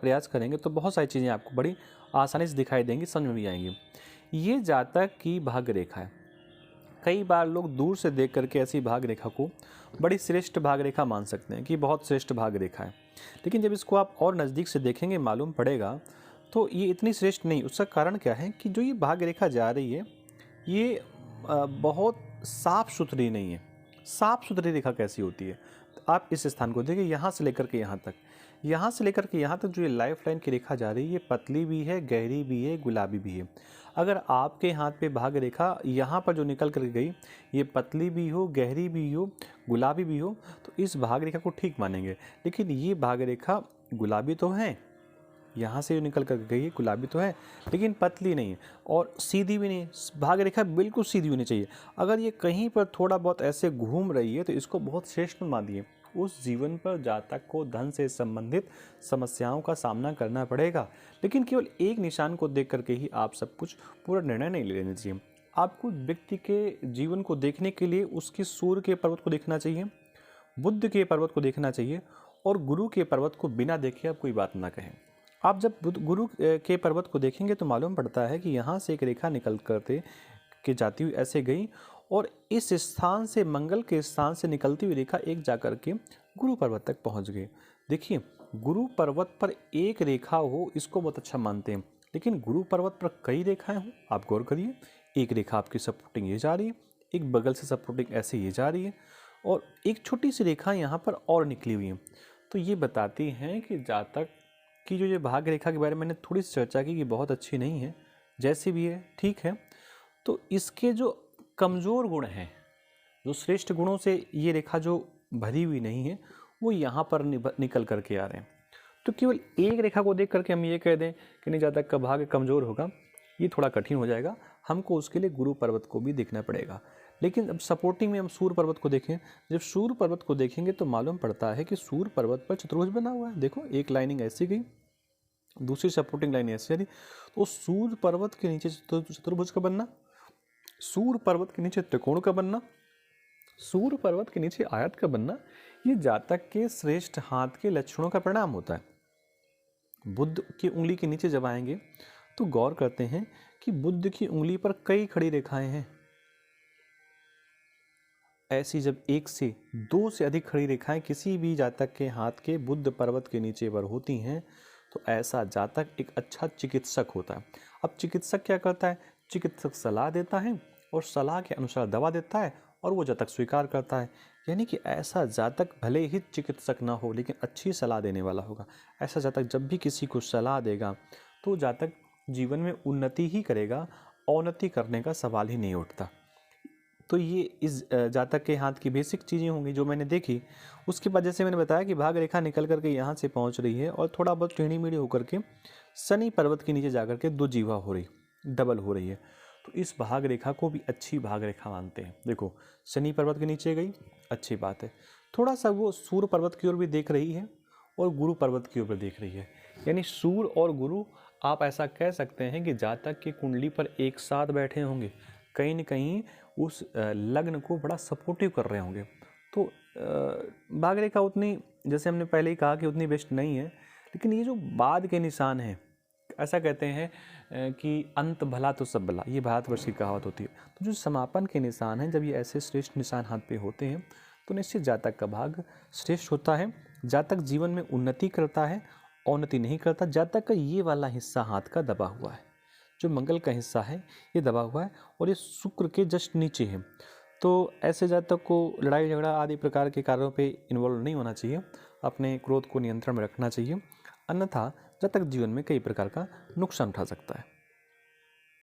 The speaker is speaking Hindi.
प्रयास करेंगे तो बहुत सारी चीज़ें आपको बड़ी आसानी से दिखाई देंगी, समझ में भी आएंगी। ये जातक की भाग्य रेखा है। कई बार लोग दूर से देख करके ऐसी भाग्य रेखा को बड़ी श्रेष्ठ भाग्य रेखा मान सकते हैं कि बहुत श्रेष्ठ भाग्य रेखा है, लेकिन जब इसको आप और नज़दीक से देखेंगे मालूम पड़ेगा तो ये इतनी श्रेष्ठ नहीं। उसका कारण क्या है कि जो ये भाग्य रेखा जा रही है ये बहुत साफ सुथरी नहीं है। साफ सुथरी रेखा कैसी होती है? तो आप इस स्थान को देखिए, यहाँ से लेकर के यहाँ तक, यहाँ से लेकर के यहाँ तक जो ये लाइफ लाइन की रेखा जा रही है ये पतली भी है, गहरी भी है, गुलाबी भी है। अगर आपके हाथ पे भाग्य रेखा यहाँ पर जो निकल कर गई ये पतली भी हो, गहरी भी हो, गुलाबी भी हो तो इस भाग्य रेखा को ठीक मानेंगे। लेकिन ये भाग्य रेखा गुलाबी तो है, यहाँ से जो निकल कर गई है गुलाबी तो है, लेकिन पतली नहीं है और सीधी भी नहीं। भाग्य रेखा बिल्कुल सीधी होनी चाहिए। अगर ये कहीं पर थोड़ा बहुत ऐसे घूम रही है तो इसको बहुत श्रेष्ठ मानिए। उस जीवन पर जातक को धन से संबंधित समस्याओं का सामना करना पड़ेगा, लेकिन केवल एक निशान को देख करके ही आप सब कुछ पूरा निर्णय नहीं लेना चाहिए। आपको व्यक्ति के जीवन को देखने के लिए उसकी सूर्य के पर्वत को देखना चाहिए, बुध के पर्वत को देखना चाहिए और गुरु के पर्वत को बिना देखे आप कोई बात ना कहें। आप जब गुरु के पर्वत को देखेंगे तो मालूम पड़ता है कि यहाँ से एक रेखा निकल करते के जाती हुई ऐसे गई और इस स्थान से, मंगल के स्थान से निकलती हुई रेखा एक जाकर के गुरु पर्वत तक पहुँच गई। देखिए, गुरु पर्वत पर एक रेखा हो इसको बहुत अच्छा मानते हैं, लेकिन गुरु पर्वत पर कई रेखाएं हों, आप गौर करिए। एक रेखा आपकी सपोर्टिंग ये जा रही है, एक बगल से सपोर्टिंग ऐसे ये जा रही है और एक छोटी सी रेखा यहाँ पर और निकली हुई है। तो ये बताती हैं कि जातक की जो ये भाग्य रेखा के बारे में मैंने थोड़ी सी चर्चा की कि बहुत अच्छी नहीं है, जैसी भी है ठीक है। तो इसके जो कमज़ोर गुण हैं, जो श्रेष्ठ गुणों से ये रेखा जो भरी हुई नहीं है वो यहाँ पर निकल करके आ रहे हैं। तो केवल एक रेखा को देख करके हम ये कह दें कि नहीं जातक का भाग्य कमज़ोर होगा, ये थोड़ा कठिन हो जाएगा। हमको उसके लिए गुरु पर्वत को भी देखना पड़ेगा। लेकिन अब सपोर्टिंग में हम सूर्य पर्वत को देखें, जब सूर्य पर्वत को देखेंगे तो मालूम पड़ता है कि सूर्य पर्वत पर चतुर्भुज बना हुआ है। देखो, एक लाइनिंग ऐसी गई, दूसरी सपोर्टिंग लाइन ऐसी आ रही, तो सूर्य पर्वत के नीचे चतुर्भुज का बनना, सूर्य पर्वत के नीचे त्रिकोण का बनना, सूर्य पर्वत के नीचे आयत का बनना, ये जातक के श्रेष्ठ हाथ के लक्षणों का परिणाम होता है। बुध की उंगली के नीचे जब आएंगे तो गौर करते हैं कि बुध की उंगली पर कई खड़ी रेखाएं हैं। ऐसी जब एक से दो से अधिक खड़ी रेखाएं किसी भी जातक के हाथ के बुध पर्वत के नीचे पर होती हैं तो ऐसा जातक एक अच्छा चिकित्सक होता है। अब चिकित्सक क्या करता है? चिकित्सक सलाह देता है और सलाह के अनुसार दवा देता है और वो जातक स्वीकार करता है। यानी कि ऐसा जातक भले ही चिकित्सक ना हो लेकिन अच्छी सलाह देने वाला होगा। ऐसा जातक जब भी किसी को सलाह देगा तो जातक जीवन में उन्नति ही करेगा, अवनति करने का सवाल ही नहीं उठता। तो ये इस जातक के हाथ की बेसिक चीज़ें होंगी जो मैंने देखी। उसके बाद जैसे मैंने बताया कि भाग रेखा निकल करके यहाँ से पहुँच रही है और थोड़ा बहुत टेढ़ी मेढ़ी होकर के शनि पर्वत के नीचे जाकर के दो जीवा हो रही, डबल हो रही है। तो इस भाग रेखा को भी अच्छी भाग रेखा मानते हैं। देखो, शनि पर्वत के नीचे गई, अच्छी बात है। थोड़ा सा वो सूर्य पर्वत की ओर भी देख रही है और गुरु पर्वत की ओर भी देख रही है। यानी सूर्य और गुरु, आप ऐसा कह सकते हैं कि जातक की कुंडली पर एक साथ बैठे होंगे, कहीं न कहीं उस लग्न को बड़ा सपोर्टिव कर रहे होंगे। तो भाग रेखा उतनी, जैसे हमने पहले ही कहा कि उतनी बेस्ट नहीं है, लेकिन ये जो बाद के निशान हैं, ऐसा कहते हैं कि अंत भला तो सब भला, ये भारतवर्ष की कहावत होती है। तो जो समापन के निशान हैं, जब ये ऐसे श्रेष्ठ निशान हाथ पे होते हैं तो निश्चित जातक का भाग्य श्रेष्ठ होता है। जातक जीवन में उन्नति करता है, अवनति नहीं करता। जातक का ये वाला हिस्सा हाथ का दबा हुआ है, जो मंगल का हिस्सा है ये दबा हुआ है और ये शुक्र के जस्ट नीचे है। तो ऐसे जातक को लड़ाई झगड़ा आदि प्रकार के कार्यों पे इन्वॉल्व नहीं होना चाहिए, अपने क्रोध को नियंत्रण में रखना चाहिए, अन्यथा जातक जीवन में कई प्रकार का नुकसान उठा सकता है।